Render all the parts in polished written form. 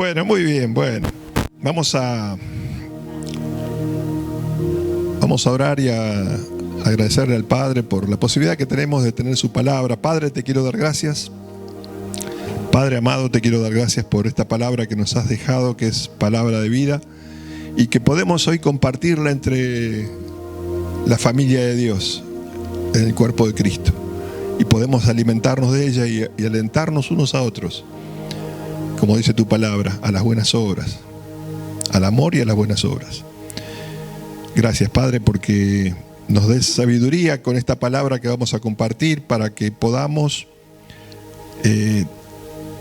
Bueno, muy bien, bueno. Vamos a orar y a agradecerle al Padre por la posibilidad que tenemos de tener su palabra. Padre, te quiero dar gracias. Padre amado, te quiero dar gracias por esta palabra que nos has dejado, que es palabra de vida, y que podemos hoy compartirla entre la familia de Dios, en el cuerpo de Cristo. Y podemos alimentarnos de ella y alentarnos unos a otros, como dice tu palabra, a las buenas obras, al amor y a las buenas obras. Gracias, Padre, porque nos des sabiduría con esta palabra que vamos a compartir para que podamos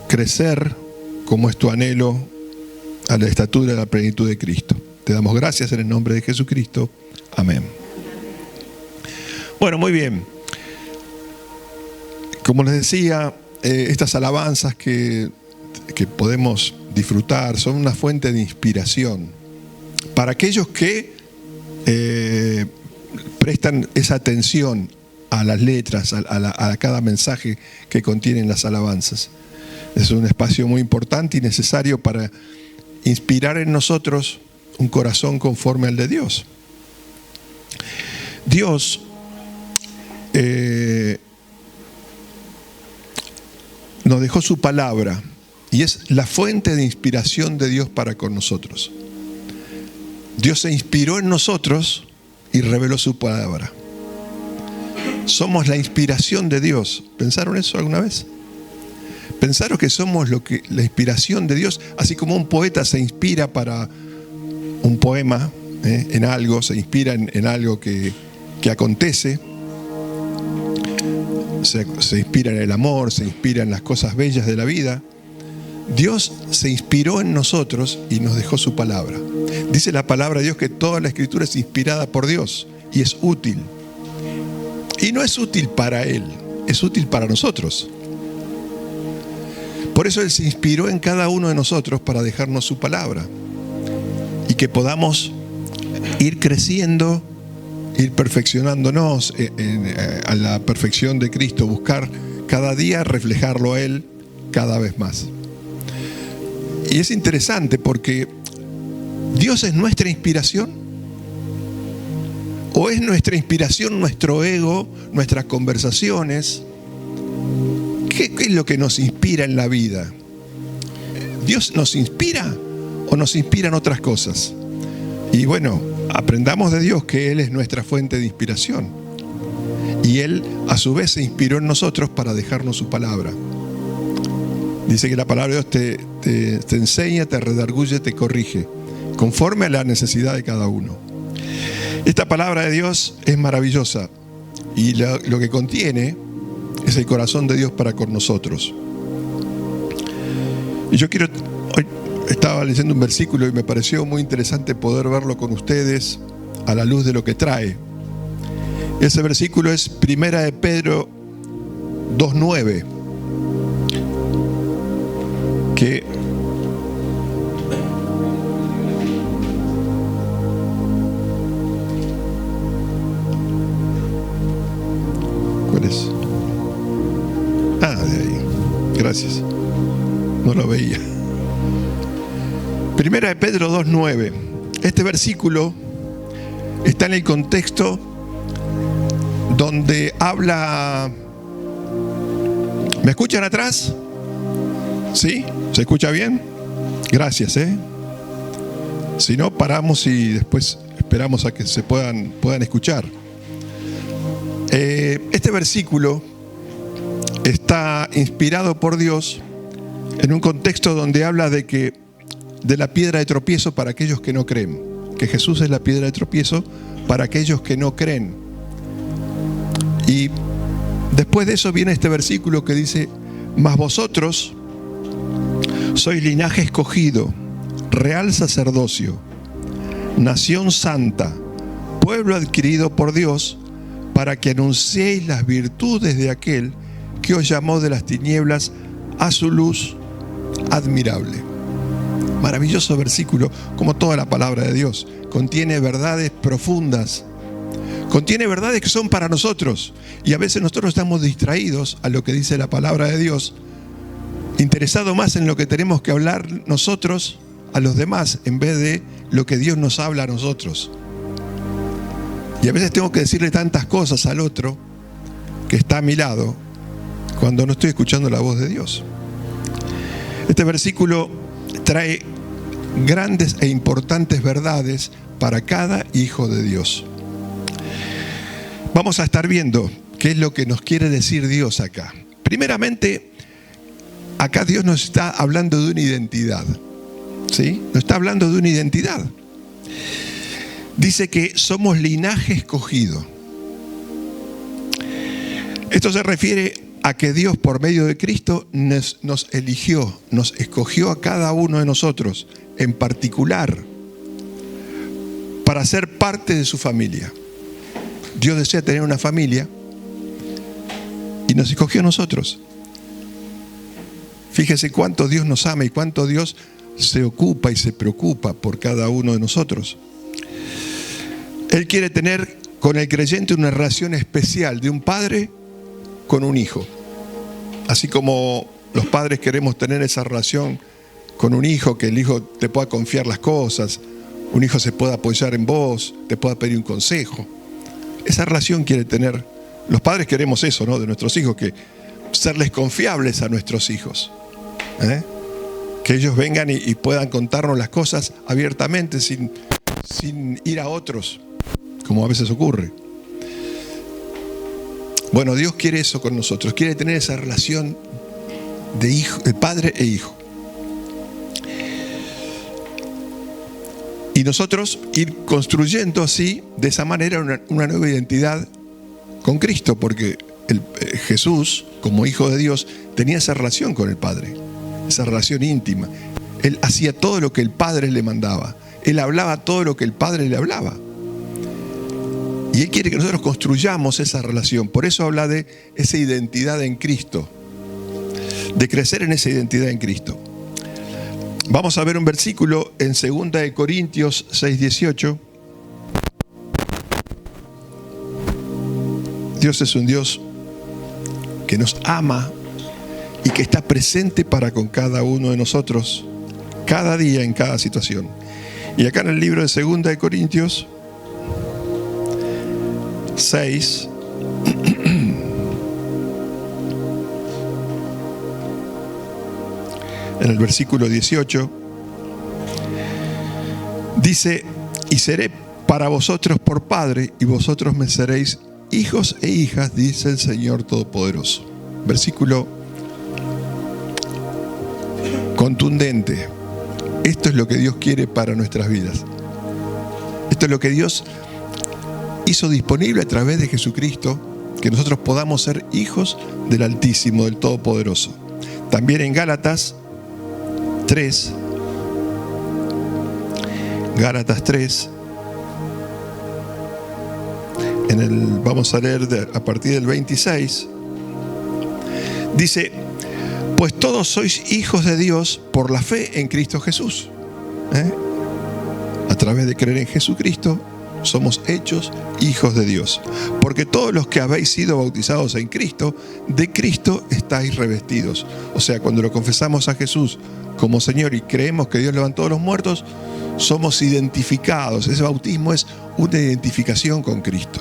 crecer como es tu anhelo a la estatura de la plenitud de Cristo. Te damos gracias en el nombre de Jesucristo. Amén. Bueno, muy bien. Como les decía, estas alabanzas que podemos disfrutar son una fuente de inspiración para aquellos que prestan esa atención a las letras, a cada mensaje que contienen las alabanzas. Es un espacio muy importante y necesario para inspirar en nosotros un corazón conforme al de Dios. Dios nos dejó su palabra y es la fuente de inspiración de Dios para con nosotros. Dios se inspiró en nosotros y reveló su palabra. Somos la inspiración de Dios. ¿Pensaron eso alguna vez? ¿Pensaron que somos la inspiración de Dios? Así como un poeta se inspira para un poema, en algo, se inspira en algo que acontece. Se inspira en el amor, se inspira en las cosas bellas de la vida. Dios se inspiró en nosotros y nos dejó su palabra. Dice la palabra de Dios que toda la escritura es inspirada por Dios y es útil. Y no es útil para Él, es útil para nosotros. Por eso Él se inspiró en cada uno de nosotros para dejarnos su palabra. Y que podamos ir creciendo, ir perfeccionándonos a la perfección de Cristo, buscar cada día reflejarlo a Él cada vez más. Y es interesante porque Dios es nuestra inspiración. ¿O es nuestra inspiración nuestro ego, nuestras conversaciones? ¿Qué es lo que nos inspira en la vida? ¿Dios nos inspira o nos inspiran otras cosas? Y bueno, aprendamos de Dios que Él es nuestra fuente de inspiración. Y Él a su vez se inspiró en nosotros para dejarnos su palabra. Dice que la palabra de Dios te enseña, te redarguye, te corrige, conforme a la necesidad de cada uno. Esta palabra de Dios es maravillosa y lo que contiene es el corazón de Dios para con nosotros. Y hoy estaba leyendo un versículo y me pareció muy interesante poder verlo con ustedes a la luz de lo que trae. Ese versículo es 1 de Pedro 2:9. Que ¿cuál es? De ahí. Gracias. No lo veía. 1 de Pedro 2:9. Este versículo está en el contexto donde habla. ¿Me escuchan atrás? ¿Sí? ¿Se escucha bien? Gracias, Si no, paramos y después esperamos a que se puedan escuchar. Este versículo está inspirado por Dios en un contexto donde habla de la piedra de tropiezo para aquellos que no creen. Que Jesús es la piedra de tropiezo para aquellos que no creen. Y después de eso viene este versículo que dice: mas vosotros sois linaje escogido, real sacerdocio, nación santa, pueblo adquirido por Dios, para que anunciéis las virtudes de aquel que os llamó de las tinieblas a su luz admirable. Maravilloso versículo, como toda la palabra de Dios. Contiene verdades profundas, contiene verdades que son para nosotros. Y a veces nosotros estamos distraídos a lo que dice la palabra de Dios interesado más en lo que tenemos que hablar nosotros a los demás en vez de lo que Dios nos habla a nosotros. Y a veces tengo que decirle tantas cosas al otro que está a mi lado cuando no estoy escuchando la voz de Dios. Este versículo trae grandes e importantes verdades para cada hijo de Dios. Vamos a estar viendo qué es lo que nos quiere decir Dios acá. Primeramente, acá Dios nos está hablando de una identidad. ¿Sí? Nos está hablando de una identidad. Dice que somos linaje escogido. Esto se refiere a que Dios, por medio de Cristo, nos eligió, nos escogió a cada uno de nosotros, en particular, para ser parte de su familia. Dios desea tener una familia y nos escogió a nosotros. Fíjese cuánto Dios nos ama y cuánto Dios se ocupa y se preocupa por cada uno de nosotros. Él quiere tener con el creyente una relación especial de un padre con un hijo. Así como los padres queremos tener esa relación con un hijo, que el hijo te pueda confiar las cosas, un hijo se pueda apoyar en vos, te pueda pedir un consejo. Esa relación quiere tener. Los padres queremos eso, ¿no? De nuestros hijos, que serles confiables a nuestros hijos. Que ellos vengan y puedan contarnos las cosas abiertamente sin ir a otros, como a veces ocurre. Bueno, Dios quiere eso con nosotros, quiere tener esa relación de padre e hijo. Y nosotros ir construyendo así, de esa manera, una nueva identidad con Cristo, porque Jesús, como hijo de Dios, tenía esa relación con el Padre, esa relación íntima. Él hacía todo lo que el Padre le mandaba. Él hablaba todo lo que el Padre le hablaba. Y Él quiere que nosotros construyamos esa relación. Por eso habla de esa identidad en Cristo, de crecer en esa identidad en Cristo. Vamos a ver un versículo en 2 Corintios 6:18. Dios es un Dios que nos ama y que está presente para con cada uno de nosotros, cada día, en cada situación. Y acá en el libro de 2 Corintios 6, en el versículo 18, dice: y seré para vosotros por padre, y vosotros me seréis hijos e hijas, dice el Señor Todopoderoso. Versículo contundente. Esto es lo que Dios quiere para nuestras vidas. Esto es lo que Dios hizo disponible a través de Jesucristo, que nosotros podamos ser hijos del Altísimo, del Todopoderoso. También en Gálatas 3, vamos a leer a partir del 26, dice: pues todos sois hijos de Dios por la fe en Cristo Jesús. A través de creer en Jesucristo somos hechos hijos de Dios. Porque todos los que habéis sido bautizados en Cristo, de Cristo estáis revestidos. O sea, cuando lo confesamos a Jesús como Señor y creemos que Dios levantó a los muertos, somos identificados. Ese bautismo es una identificación con Cristo.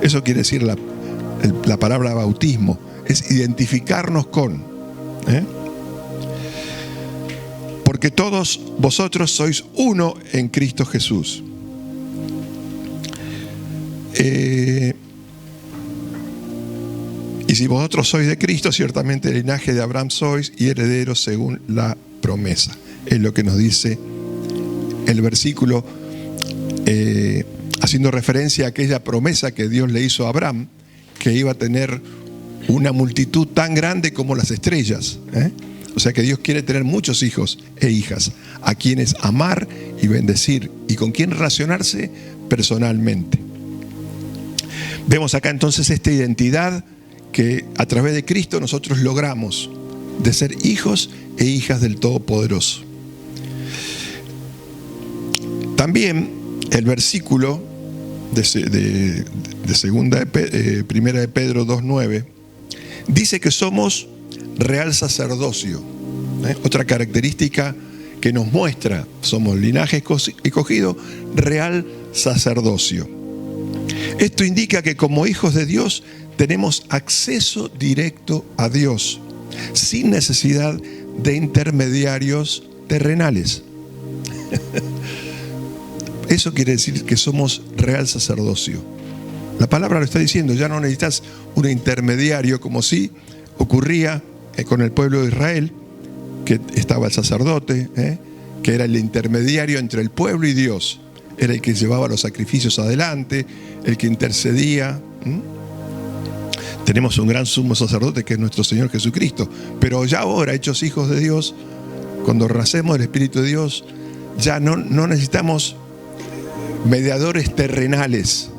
Eso quiere decir la palabra bautismo, es identificarnos con. Porque todos vosotros sois uno en Cristo Jesús. Y si vosotros sois de Cristo, ciertamente el linaje de Abraham sois y herederos según la promesa. Es lo que nos dice el versículo, haciendo referencia a aquella promesa que Dios le hizo a Abraham, que iba a tener una multitud tan grande como las estrellas. O sea que Dios quiere tener muchos hijos e hijas a quienes amar y bendecir y con quien relacionarse personalmente. Vemos acá entonces esta identidad que a través de Cristo nosotros logramos, de ser hijos e hijas del Todopoderoso. También el versículo de Primera de Pedro 2:9 dice que somos real sacerdocio. Otra característica que nos muestra, somos linaje escogido, real sacerdocio. Esto indica que como hijos de Dios tenemos acceso directo a Dios, sin necesidad de intermediarios terrenales. Eso quiere decir que somos real sacerdocio. La palabra lo está diciendo, ya no necesitas un intermediario como sí ocurría con el pueblo de Israel, que estaba el sacerdote, que era el intermediario entre el pueblo y Dios. Era el que llevaba los sacrificios adelante, el que intercedía. Tenemos un gran sumo sacerdote que es nuestro Señor Jesucristo. Pero ya ahora, hechos hijos de Dios, cuando nacemos del Espíritu de Dios, ya no necesitamos mediadores terrenales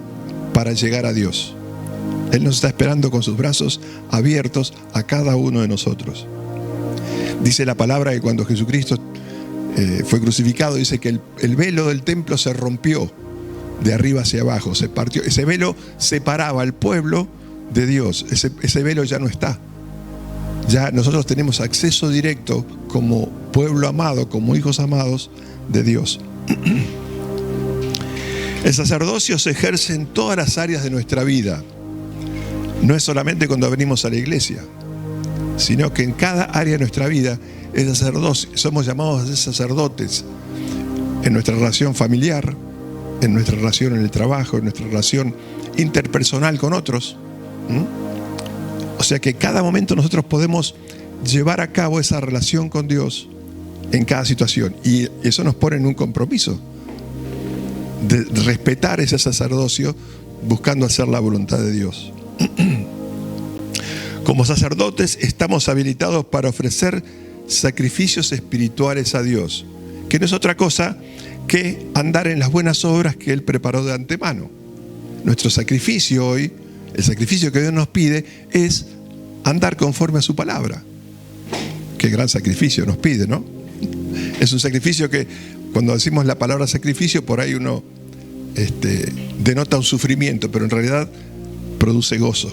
para llegar a Dios. Él nos está esperando con sus brazos abiertos a cada uno de nosotros. Dice la palabra que cuando Jesucristo fue crucificado, dice que el velo del templo se rompió de arriba hacia abajo, se partió. Ese velo separaba al pueblo de Dios. Ese velo ya no está. Ya nosotros tenemos acceso directo como pueblo amado, como hijos amados de Dios. El sacerdocio se ejerce en todas las áreas de nuestra vida. No es solamente cuando venimos a la iglesia, sino que en cada área de nuestra vida el sacerdocio, somos llamados a ser sacerdotes en nuestra relación familiar, en nuestra relación en el trabajo, en nuestra relación interpersonal con otros. O sea que cada momento nosotros podemos llevar a cabo esa relación con Dios en cada situación, y eso nos pone en un compromiso de respetar ese sacerdocio buscando hacer la voluntad de Dios. Como sacerdotes estamos habilitados para ofrecer sacrificios espirituales a Dios, que no es otra cosa que andar en las buenas obras que Él preparó de antemano. Nuestro sacrificio hoy, el sacrificio que Dios nos pide, es andar conforme a su palabra. Qué gran sacrificio nos pide, ¿no? Es un sacrificio que cuando decimos la palabra sacrificio, por ahí uno denota un sufrimiento, pero en realidad produce gozo,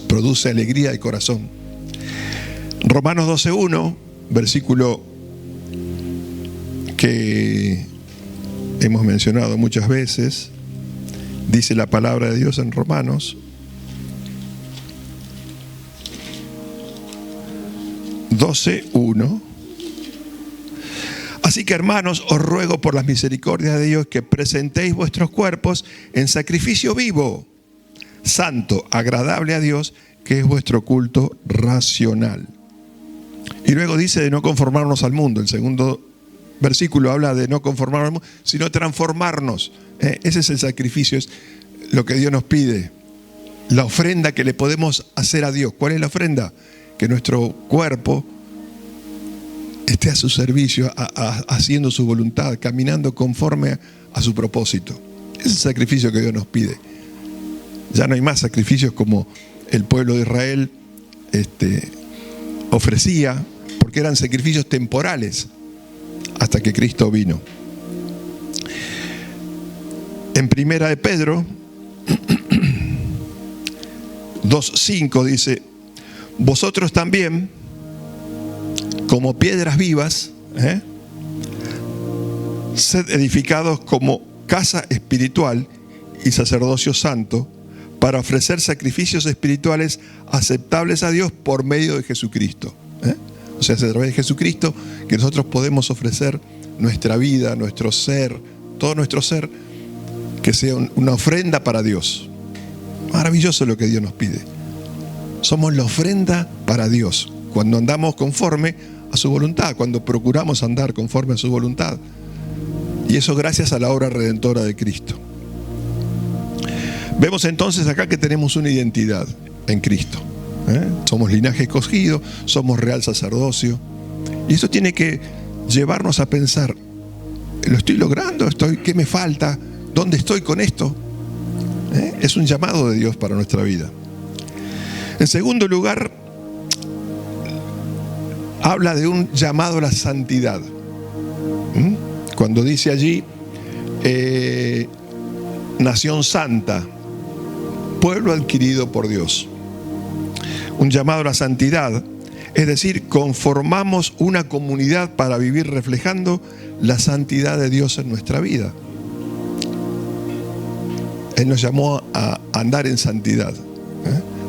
produce alegría de corazón. Romanos 12:1, versículo que hemos mencionado muchas veces, dice la palabra de Dios en Romanos 12:1. Así que, hermanos, os ruego por las misericordias de Dios que presentéis vuestros cuerpos en sacrificio vivo, santo, agradable a Dios, que es vuestro culto racional. Y luego dice de no conformarnos al mundo. El segundo versículo habla de no conformarnos al mundo, sino transformarnos. Ese es el sacrificio, es lo que Dios nos pide. La ofrenda que le podemos hacer a Dios. ¿Cuál es la ofrenda? Que nuestro cuerpo esté a su servicio, haciendo su voluntad, caminando conforme a su propósito. Ese es el sacrificio que Dios nos pide. Ya no hay más sacrificios como el pueblo de Israel ofrecía, porque eran sacrificios temporales hasta que Cristo vino. En Primera de Pedro 2:5 dice: vosotros también, como piedras vivas, sed edificados como casa espiritual y sacerdocio santo, para ofrecer sacrificios espirituales aceptables a Dios por medio de Jesucristo. O sea, es a través de Jesucristo que nosotros podemos ofrecer nuestra vida, nuestro ser, todo nuestro ser, que sea una ofrenda para Dios. Maravilloso lo que Dios nos pide. Somos la ofrenda para Dios cuando andamos conforme a su voluntad, cuando procuramos andar conforme a su voluntad. Y eso gracias a la obra redentora de Cristo. Vemos entonces acá que tenemos una identidad en Cristo. Somos linaje escogido, somos real sacerdocio. Y eso tiene que llevarnos a pensar: ¿lo estoy logrando? ¿Qué me falta? ¿Dónde estoy con esto? Es un llamado de Dios para nuestra vida. En segundo lugar, habla de un llamado a la santidad. Cuando dice allí, nación santa, pueblo adquirido por Dios. Un llamado a la santidad Es decir, conformamos una comunidad para vivir reflejando la santidad de Dios en nuestra vida. Él nos llamó a andar en santidad.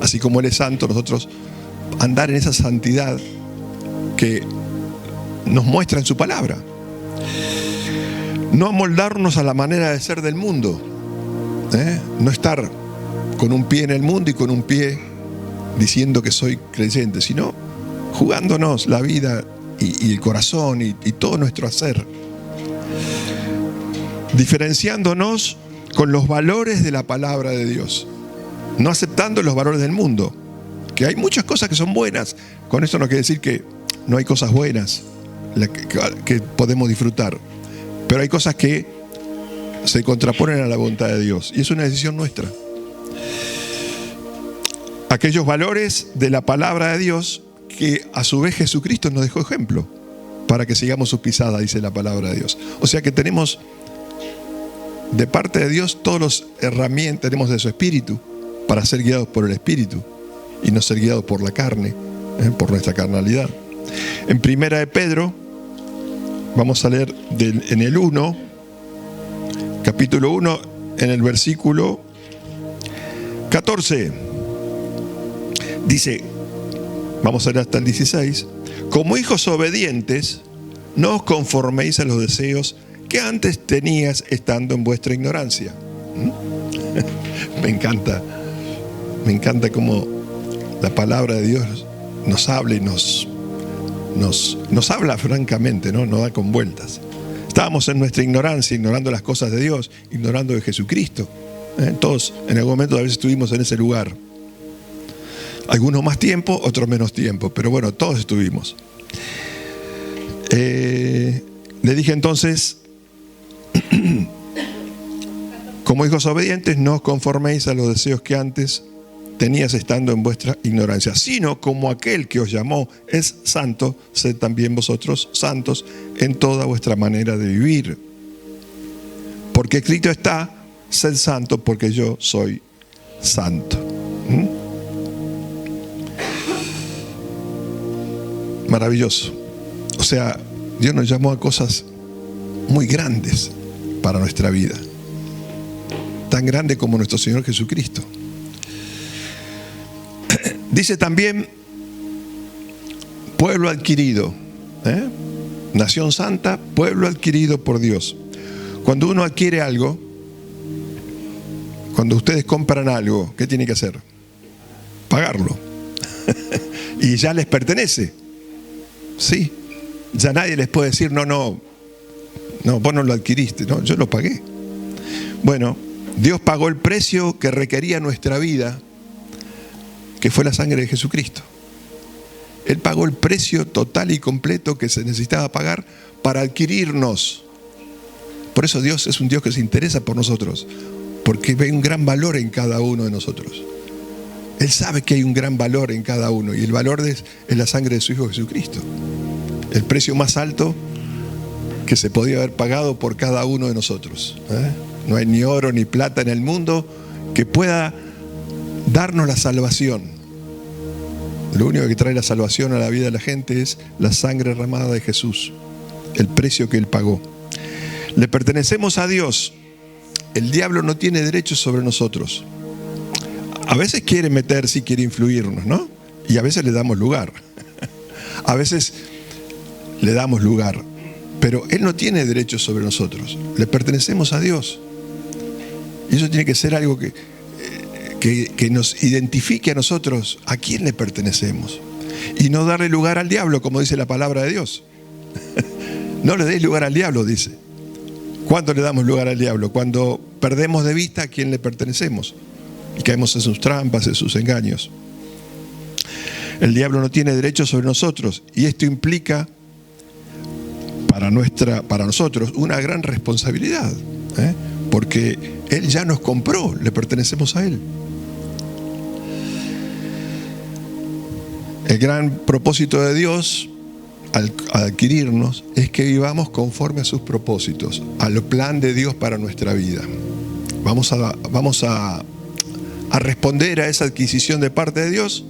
Así como Él es santo, nosotros andar en esa santidad que nos muestra en su palabra. No amoldarnos a la manera de ser del mundo. No estar con un pie en el mundo y con un pie diciendo que soy creyente, sino jugándonos la vida y el corazón y todo nuestro hacer. Diferenciándonos con los valores de la palabra de Dios. No aceptando los valores del mundo. Que hay muchas cosas que son buenas. Con esto no quiere decir que no hay cosas buenas que podemos disfrutar. Pero hay cosas que se contraponen a la voluntad de Dios. Y es una decisión nuestra. Aquellos valores de la palabra de Dios que a su vez Jesucristo nos dejó ejemplo para que sigamos sus pisadas, dice la palabra de Dios. O sea que tenemos de parte de Dios todas las herramientas, tenemos de su Espíritu para ser guiados por el Espíritu y no ser guiados por la carne, por nuestra carnalidad. En Primera de Pedro, vamos a leer en el 1, capítulo 1, en el versículo 14. Dice, vamos a leer hasta el 16, como hijos obedientes, no os conforméis a los deseos que antes tenías estando en vuestra ignorancia. Me encanta cómo la palabra de Dios nos habla y nos habla francamente, ¿no? Nos da con vueltas. Estábamos en nuestra ignorancia, ignorando las cosas de Dios, ignorando de Jesucristo. Todos en algún momento a veces estuvimos en ese lugar. Algunos más tiempo, otros menos tiempo, pero bueno, todos estuvimos. Le dije entonces, como hijos obedientes, no os conforméis a los deseos que antes tenías estando en vuestra ignorancia, sino como aquel que os llamó es santo, sed también vosotros santos en toda vuestra manera de vivir. Porque escrito está, sed santo porque yo soy santo. Maravilloso. O sea, Dios nos llamó a cosas muy grandes para nuestra vida. Tan grande como nuestro Señor Jesucristo. Dice también, pueblo adquirido. Nación santa, pueblo adquirido por Dios. Cuando uno adquiere algo, cuando ustedes compran algo, ¿qué tiene que hacer? Pagarlo. Y ya les pertenece. Sí. Ya nadie les puede decir, no, vos no lo adquiriste. No, yo lo pagué. Bueno, Dios pagó el precio que requería nuestra vida, que fue la sangre de Jesucristo. Él pagó el precio total y completo que se necesitaba pagar para adquirirnos. Por eso Dios es un Dios que se interesa por nosotros, porque ve un gran valor en cada uno de nosotros. Él sabe que hay un gran valor en cada uno, y el valor es la sangre de su Hijo Jesucristo. El precio más alto que se podía haber pagado por cada uno de nosotros. No hay ni oro ni plata en el mundo que pueda darnos la salvación. Lo único que trae la salvación a la vida de la gente es la sangre derramada de Jesús, el precio que Él pagó. Le pertenecemos a Dios. El diablo no tiene derechos sobre nosotros. A veces quiere meterse y quiere influirnos, ¿no? Y a veces le damos lugar. A veces le damos lugar. Pero Él no tiene derechos sobre nosotros. Le pertenecemos a Dios. Y eso tiene que ser algo que nos identifique a nosotros a quién le pertenecemos. Y no darle lugar al diablo, como dice la palabra de Dios. No le deis lugar al diablo, dice. ¿Cuándo le damos lugar al diablo? Cuando perdemos de vista a quién le pertenecemos y caemos en sus trampas, en sus engaños. El diablo no tiene derechos sobre nosotros, y esto implica para nosotros una gran responsabilidad, porque Él ya nos compró, le pertenecemos a Él. El gran propósito de Dios al adquirirnos es que vivamos conforme a sus propósitos, al plan de Dios para nuestra vida. Vamos a responder a esa adquisición de parte de Dios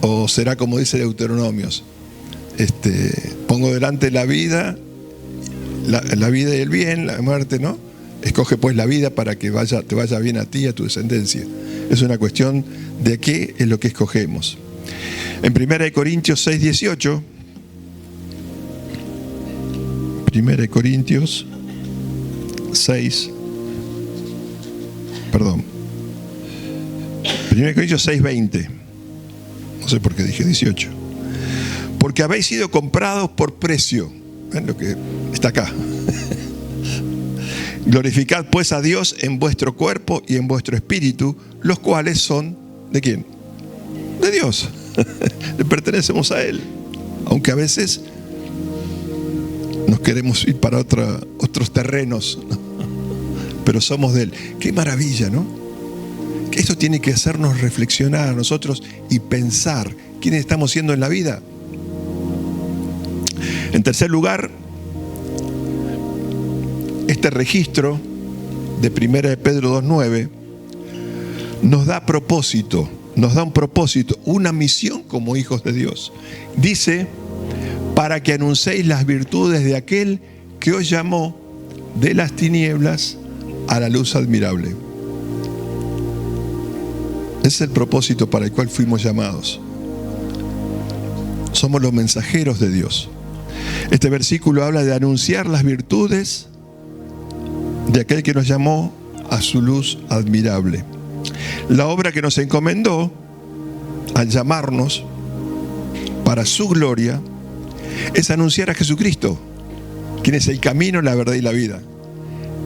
¿O será como dice Deuteronomios? Pongo delante la vida, la vida y el bien, la muerte, ¿no? Escoge pues la vida para que te vaya bien a ti y a tu descendencia. Es una cuestión de qué es lo que escogemos. En 1 Corintios 6:18, 1 Corintios 6, perdón, 1 Corintios 6:20, no sé por qué dije 18. Porque habéis sido comprados por precio. ¿Ven lo que está acá? Glorificad pues a Dios en vuestro cuerpo y en vuestro espíritu, los cuales son, ¿de quién? De Dios. Le pertenecemos a Él. Aunque a veces nos queremos ir para otros terrenos, ¿no? Pero somos de Él. Qué maravilla, ¿no? Que esto tiene que hacernos reflexionar a nosotros y pensar quiénes estamos siendo en la vida. En tercer lugar, este registro de 1 de Pedro 2:9 nos da propósito, nos da un propósito, una misión como hijos de Dios. Dice, para que anunciéis las virtudes de aquel que os llamó de las tinieblas a la luz admirable. Ese es el propósito para el cual fuimos llamados. Somos los mensajeros de Dios. Este versículo habla de anunciar las virtudes de aquel que nos llamó a su luz admirable. La obra que nos encomendó al llamarnos para su gloria es anunciar a Jesucristo, quien es el camino, la verdad y la vida,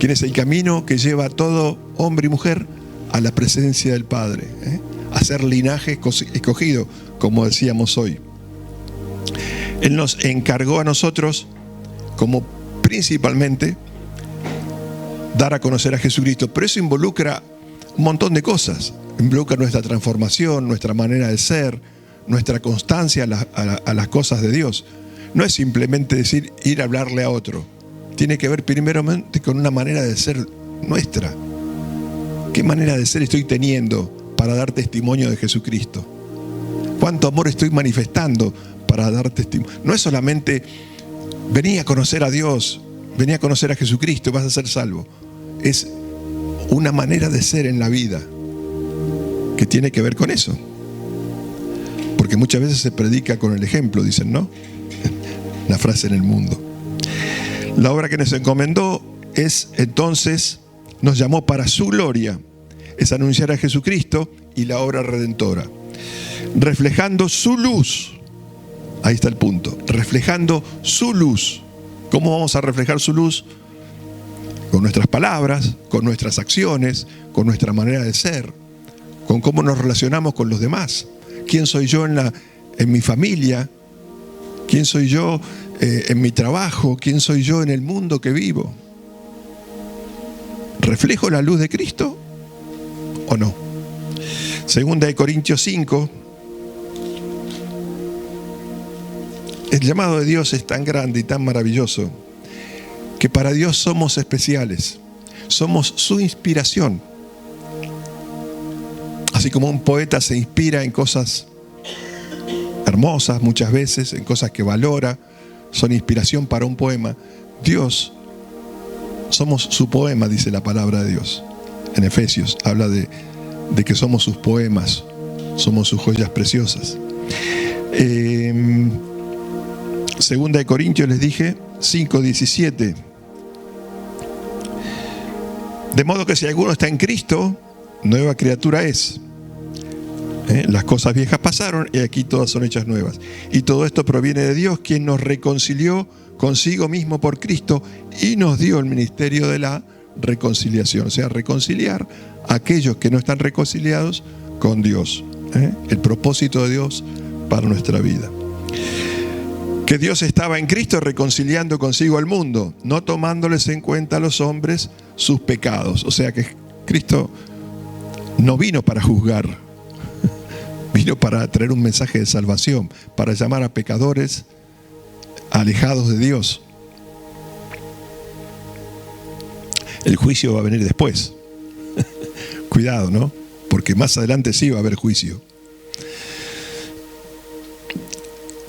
quien es el camino que lleva a todo hombre y mujer a la presencia del Padre, a ser linaje escogido, como decíamos hoy. Él nos encargó a nosotros, como principalmente, dar a conocer a Jesucristo. Pero eso involucra un montón de cosas. Involucra nuestra transformación, nuestra manera de ser, nuestra constancia a las cosas de Dios. No es simplemente decir, ir a hablarle a otro. Tiene que ver primeramente con una manera de ser nuestra. ¿Qué manera de ser estoy teniendo para dar testimonio de Jesucristo? ¿Cuánto amor estoy manifestando para dar testimonio? No es solamente vení a conocer a Dios, vení a conocer a Jesucristo y vas a ser salvo. Es una manera de ser en la vida que tiene que ver con eso. Porque muchas veces se predica con el ejemplo, dicen, ¿no? La frase en el mundo. La obra que nos encomendó es entonces, nos llamó para su gloria, es anunciar a Jesucristo y la obra redentora, reflejando su luz. Ahí está el punto, reflejando su luz. ¿Cómo vamos a reflejar su luz? Con nuestras palabras, con nuestras acciones, con nuestra manera de ser, con cómo nos relacionamos con los demás. ¿Quién soy yo en mi familia? ¿Quién soy yo en mi trabajo? ¿Quién soy yo en el mundo que vivo? ¿Reflejo la luz de Cristo o no? Segunda de Corintios 5. El llamado de Dios es tan grande y tan maravilloso que para Dios somos especiales. Somos su inspiración. Así como un poeta se inspira en cosas hermosas muchas veces, en cosas que valora, son inspiración para un poema. Dios, somos su poema, dice la palabra de Dios. En Efesios habla de que somos sus poemas, somos sus joyas preciosas. Segunda de Corintios, les dije, 5:17. De modo que si alguno está en Cristo, nueva criatura es. Las cosas viejas pasaron y aquí todas son hechas nuevas. Y todo esto proviene de Dios, quien nos reconcilió consigo mismo por Cristo y nos dio el ministerio de la reconciliación. O sea, reconciliar a aquellos que no están reconciliados con Dios. El propósito de Dios para nuestra vida. Que Dios estaba en Cristo reconciliando consigo al mundo, no tomándoles en cuenta a los hombres sus pecados. O sea que Cristo no vino para juzgar, vino para traer un mensaje de salvación, para llamar a pecadores alejados de Dios. El juicio va a venir después. Cuidado, ¿no? Porque más adelante sí va a haber juicio.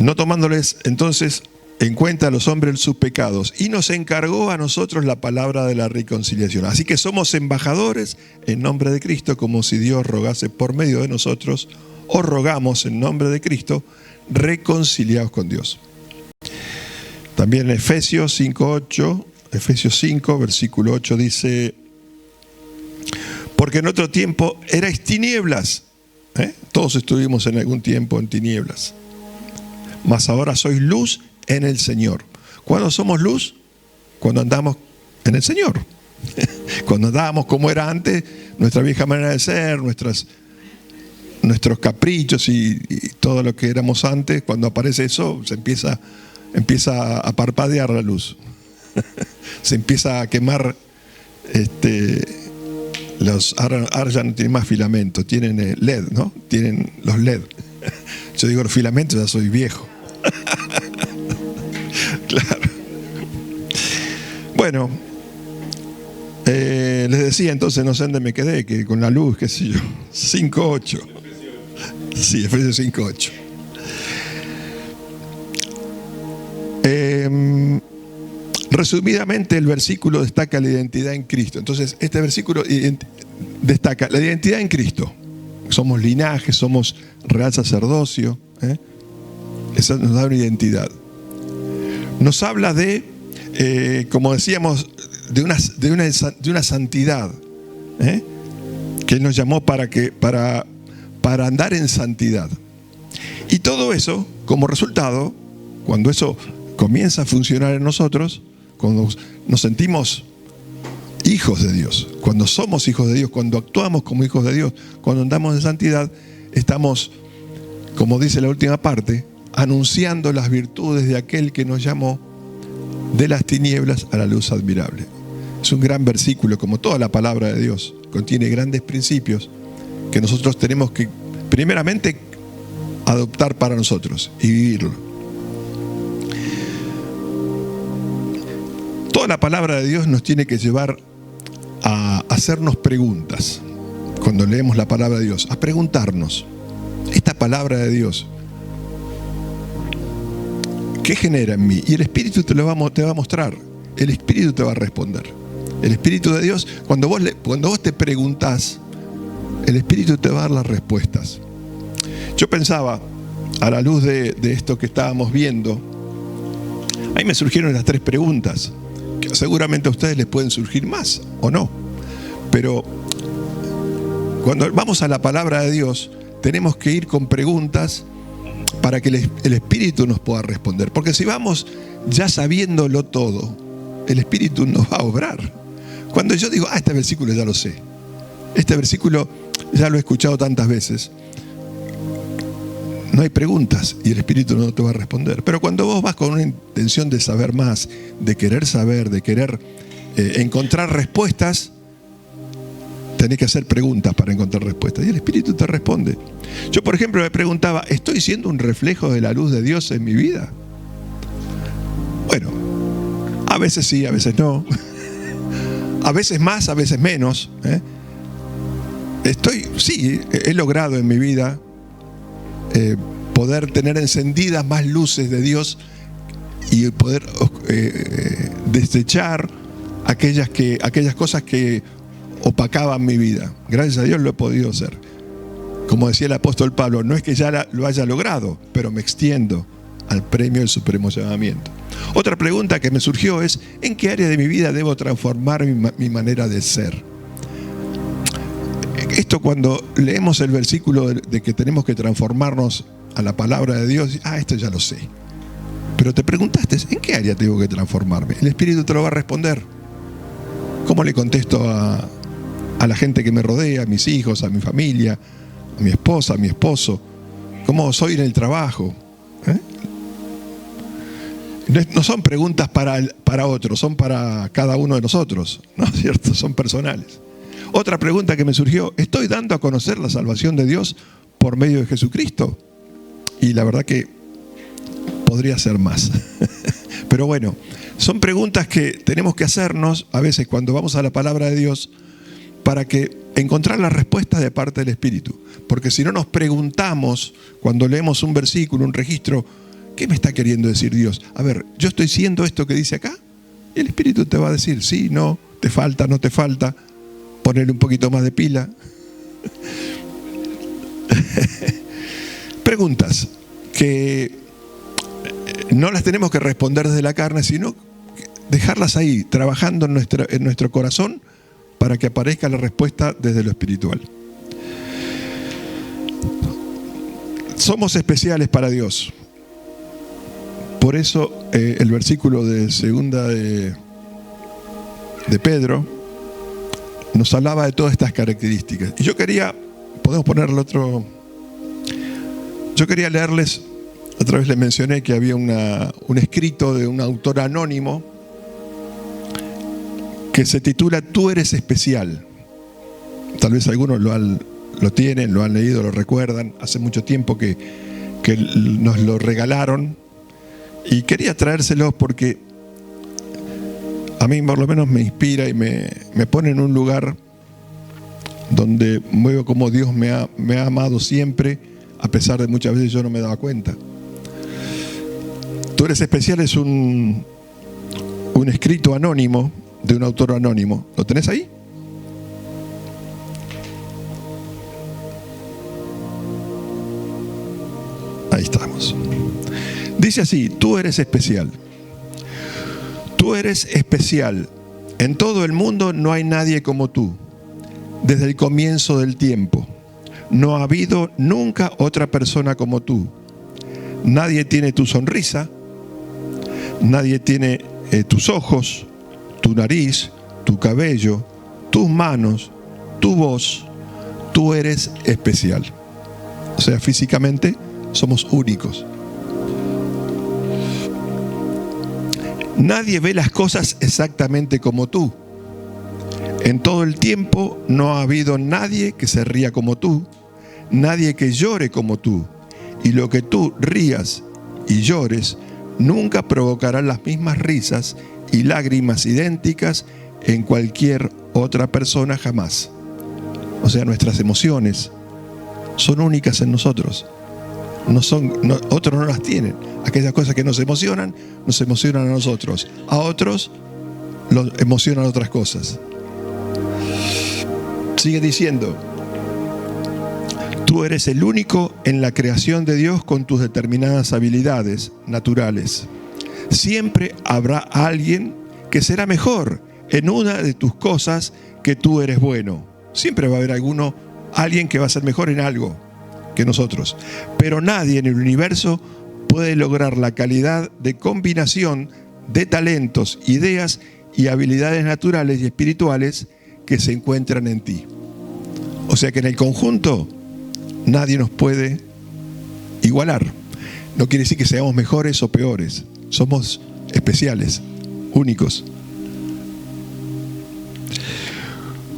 no tomándoles entonces en cuenta a los hombres sus pecados, y nos encargó a nosotros la palabra de la reconciliación. Así que somos embajadores en nombre de Cristo, como si Dios rogase por medio de nosotros, os rogamos en nombre de Cristo, reconciliados con Dios. También en Efesios 5, versículo 8 dice: porque en otro tiempo erais tinieblas. Todos estuvimos en algún tiempo en tinieblas. Mas ahora sois luz en el Señor. ¿Cuándo somos luz? Cuando andamos en el Señor. Cuando andábamos como era antes, nuestra vieja manera de ser, nuestros caprichos y todo lo que éramos antes, cuando aparece eso, se empieza a parpadear la luz. Se empieza a quemar. Ahora ya no tienen más filamento, tienen LED, ¿no? Tienen los LED. Yo digo los filamentos, ya soy viejo. Claro. Bueno, les decía entonces, no sé dónde me quedé, que con la luz, qué sé yo, 5:8. Sí, Efesios 5:8. Resumidamente, el versículo destaca la identidad en Cristo. Entonces, este versículo destaca la identidad en Cristo. Somos linaje, somos real sacerdocio. Eso nos da una identidad. Nos habla de, como decíamos, de una santidad. Que Él nos llamó para andar en santidad. Y todo eso, como resultado, cuando eso comienza a funcionar en nosotros, cuando nos sentimos hijos de Dios, cuando somos hijos de Dios, cuando actuamos como hijos de Dios, cuando andamos en santidad, estamos, como dice la última parte, anunciando las virtudes de aquel que nos llamó de las tinieblas a la luz admirable. Es un gran versículo, como toda la palabra de Dios. Contiene grandes principios que nosotros tenemos que, primeramente, adoptar para nosotros y vivirlo. Toda la palabra de Dios nos tiene que llevar a hacernos preguntas. Cuando leemos la palabra de Dios, a preguntarnos: esta palabra de Dios, ¿qué genera en mí? Y el Espíritu te va a mostrar. El Espíritu te va a responder. El Espíritu de Dios, cuando vos te preguntás, el Espíritu te va a dar las respuestas. Yo pensaba, a la luz de esto que estábamos viendo, ahí me surgieron las 3 preguntas. Que seguramente a ustedes les pueden surgir más o no. Pero cuando vamos a la palabra de Dios, tenemos que ir con preguntas para que el Espíritu nos pueda responder. Porque si vamos ya sabiéndolo todo, el Espíritu nos va a obrar. Cuando yo digo, este versículo ya lo sé, este versículo ya lo he escuchado tantas veces, no hay preguntas y el Espíritu no te va a responder. Pero cuando vos vas con una intención de saber más, de querer saber, de querer encontrar respuestas, tenés que hacer preguntas para encontrar respuestas y el Espíritu te responde. Yo, por ejemplo, me preguntaba, ¿estoy siendo un reflejo de la luz de Dios en mi vida? Bueno, a veces sí, a veces no. A veces más, a veces menos. Sí, he logrado en mi vida poder tener encendidas más luces de Dios y poder desechar aquellas cosas que opacaban mi vida. Gracias a Dios lo he podido hacer. Como decía el apóstol Pablo, no es que ya lo haya logrado, pero me extiendo al premio del supremo llamamiento. Otra pregunta que me surgió es: ¿en qué área de mi vida debo transformar mi manera de ser? Esto, cuando leemos el versículo de que tenemos que transformarnos a la palabra de Dios, esto ya lo sé. Pero te preguntaste, ¿en qué área tengo que transformarme? El Espíritu te lo va a responder. ¿Cómo le contesto a la gente que me rodea, a mis hijos, a mi familia, a mi esposa, a mi esposo? ¿Cómo soy en el trabajo? No son preguntas para otros, son para cada uno de nosotros, ¿no es cierto? Son personales. Otra pregunta que me surgió: ¿estoy dando a conocer la salvación de Dios por medio de Jesucristo? Y la verdad que podría ser más. Pero bueno, son preguntas que tenemos que hacernos a veces cuando vamos a la palabra de Dios para que encontrar las respuestas de parte del Espíritu. Porque si no nos preguntamos cuando leemos un versículo, un registro ¿qué me está queriendo decir Dios? A ver, yo estoy siendo esto que dice acá. Y el Espíritu te va a decir, sí, no, te falta, no te falta. Ponerle un poquito más de pila. Preguntas que no las tenemos que responder desde la carne, sino dejarlas ahí, trabajando en nuestro corazón para que aparezca la respuesta desde lo espiritual. Somos especiales para Dios. Por eso el versículo de segunda de Pedro nos hablaba de todas estas características. Y yo quería, podemos ponerle otro. Yo quería leerles, otra vez les mencioné que había un escrito de un autor anónimo que se titula Tú eres especial. Tal vez algunos lo tienen, lo han leído, lo recuerdan. Hace mucho tiempo que nos lo regalaron. Y quería traérselos porque a mí por lo menos me inspira y me pone en un lugar donde veo como Dios me ha amado siempre, a pesar de muchas veces yo no me daba cuenta. Tú eres especial es un escrito anónimo de un autor anónimo. ¿Lo tenés ahí? Ahí estamos. Dice así, tú eres especial. Tú eres especial. En todo el mundo no hay nadie como tú. Desde el comienzo del tiempo. No ha habido nunca otra persona como tú. Nadie tiene tu sonrisa. Nadie tiene tus ojos, tu nariz, tu cabello, tus manos, tu voz. Tú eres especial. O sea, físicamente somos únicos. Nadie ve las cosas exactamente como tú. En todo el tiempo no ha habido nadie que se ría como tú, nadie que llore como tú. Y lo que tú rías y llores nunca provocará las mismas risas y lágrimas idénticas en cualquier otra persona jamás. O sea, nuestras emociones son únicas en nosotros. Otros no las tienen. Aquellas cosas que nos emocionan a nosotros. A otros los emocionan otras cosas. Sigue diciendo, tú eres el único en la creación de Dios con tus determinadas habilidades naturales. Siempre habrá alguien que será mejor en una de tus cosas que tú eres bueno. Siempre va a haber alguien que va a ser mejor en algo que nosotros. Pero nadie en el universo puede lograr la calidad de combinación de talentos, ideas y habilidades naturales y espirituales que se encuentran en ti. O sea que en el conjunto nadie nos puede igualar. No quiere decir que seamos mejores o peores. Somos especiales, únicos.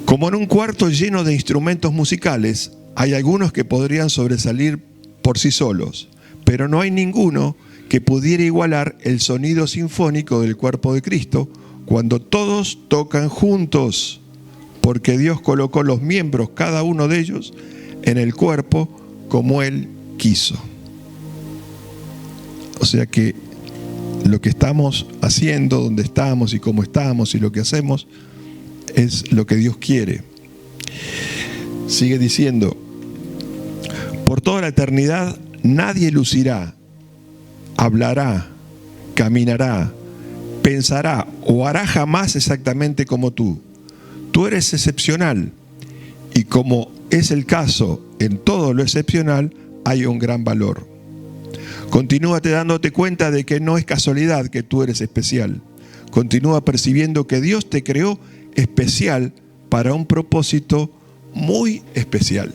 Como en un cuarto lleno de instrumentos musicales, hay algunos que podrían sobresalir por sí solos, pero no hay ninguno que pudiera igualar el sonido sinfónico del cuerpo de Cristo cuando todos tocan juntos, porque Dios colocó los miembros, cada uno de ellos, en el cuerpo como Él quiso. O sea que lo que estamos haciendo, donde estamos y cómo estamos y lo que hacemos, es lo que Dios quiere. Sigue diciendo, por toda la eternidad nadie lucirá, hablará, caminará, pensará o hará jamás exactamente como tú. Tú eres excepcional y como es el caso en todo lo excepcional, hay un gran valor. Continúate dándote cuenta de que no es casualidad que tú eres especial. Continúa percibiendo que Dios te creó especial para un propósito muy especial.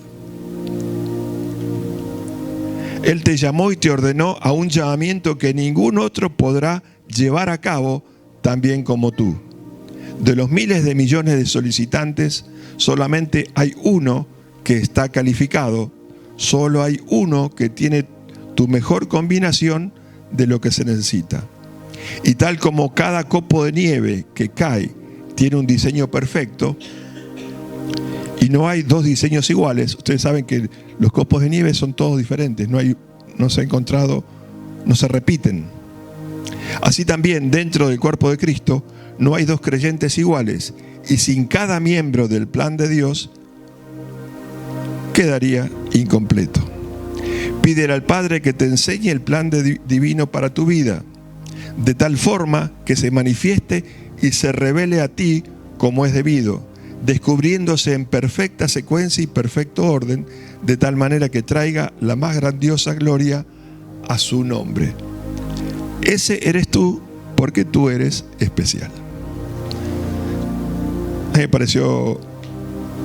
Él te llamó y te ordenó a un llamamiento que ningún otro podrá llevar a cabo tan bien como tú. De los miles de millones de solicitantes, solamente hay uno que está calificado, solo hay uno que tiene tu mejor combinación de lo que se necesita. Y tal como cada copo de nieve que cae tiene un diseño perfecto, y no hay dos diseños iguales. Ustedes saben que los copos de nieve son todos diferentes. No se ha encontrado no se repiten. Así también, dentro del cuerpo de Cristo, no hay dos creyentes iguales, y sin cada miembro del plan de Dios, quedaría incompleto. Pídele al Padre que te enseñe el plan divino para tu vida, de tal forma que se manifieste y se revele a ti como es debido, descubriéndose en perfecta secuencia y perfecto orden, de tal manera que traiga la más grandiosa gloria a su nombre. Ese eres tú, porque tú eres especial. Me pareció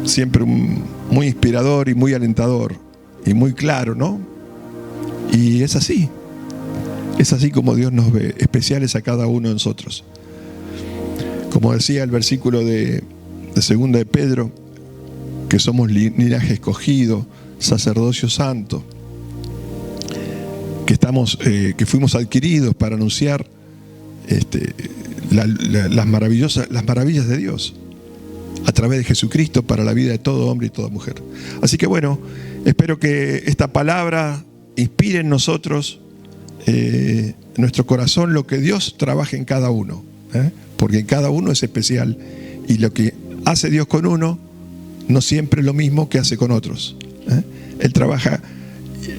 siempre muy inspirador y muy alentador y muy claro, ¿no? Y es así como Dios nos ve, especiales a cada uno de nosotros. Como decía el versículo de 2 de Pedro, que somos linaje escogido, sacerdocio santo, que fuimos adquiridos para anunciar las maravillas de Dios a través de Jesucristo para la vida de todo hombre y toda mujer. Así que bueno, espero que esta palabra inspire en nosotros, en nuestro corazón, lo que Dios trabaja en cada uno, porque en cada uno es especial, y lo que hace Dios con uno no siempre es lo mismo que hace con otros. Él trabaja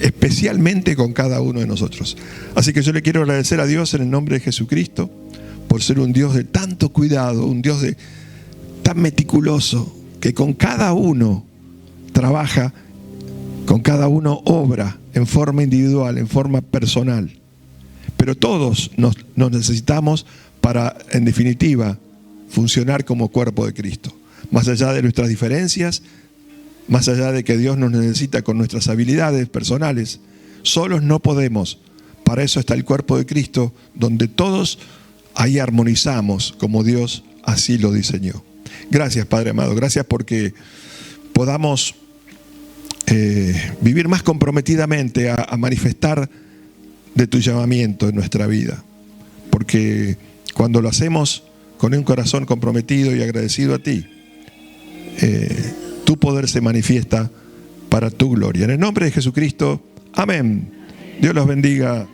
especialmente con cada uno de nosotros. Así que yo le quiero agradecer a Dios en el nombre de Jesucristo por ser un Dios de tanto cuidado, un Dios tan meticuloso, que con cada uno trabaja, con cada uno obra en forma individual, en forma personal. Pero todos nos necesitamos para, en definitiva, funcionar como cuerpo de Cristo. Más allá de nuestras diferencias, más allá de que Dios nos necesita con nuestras habilidades personales, solos no podemos. Para eso está el cuerpo de Cristo, donde todos ahí armonizamos como Dios así lo diseñó. Gracias, Padre amado. Gracias porque podamos vivir más comprometidamente a manifestar de tu llamamiento en nuestra vida. Porque cuando lo hacemos con un corazón comprometido y agradecido a ti, tu poder se manifiesta para tu gloria. En el nombre de Jesucristo, amén. Dios los bendiga.